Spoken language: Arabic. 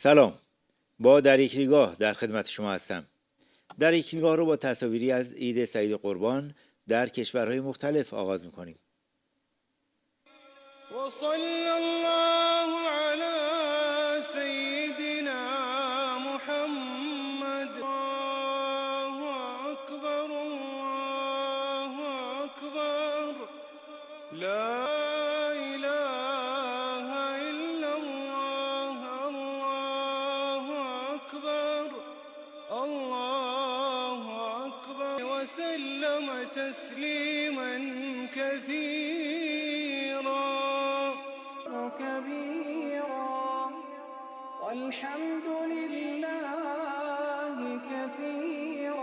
سلام، با در یک نگاه در خدمت شما هستم. در یک نگاه رو با تصاویری از عید سعید قربان در کشورهای مختلف آغاز می‌کنیم. وصلى الله على سيدنا محمد. الله أكبر الله أكبر لا إله إلا الله. الله أكبر الله أكبر وسلم تسليما كثيرا كبيرا والحمد لله كثيرا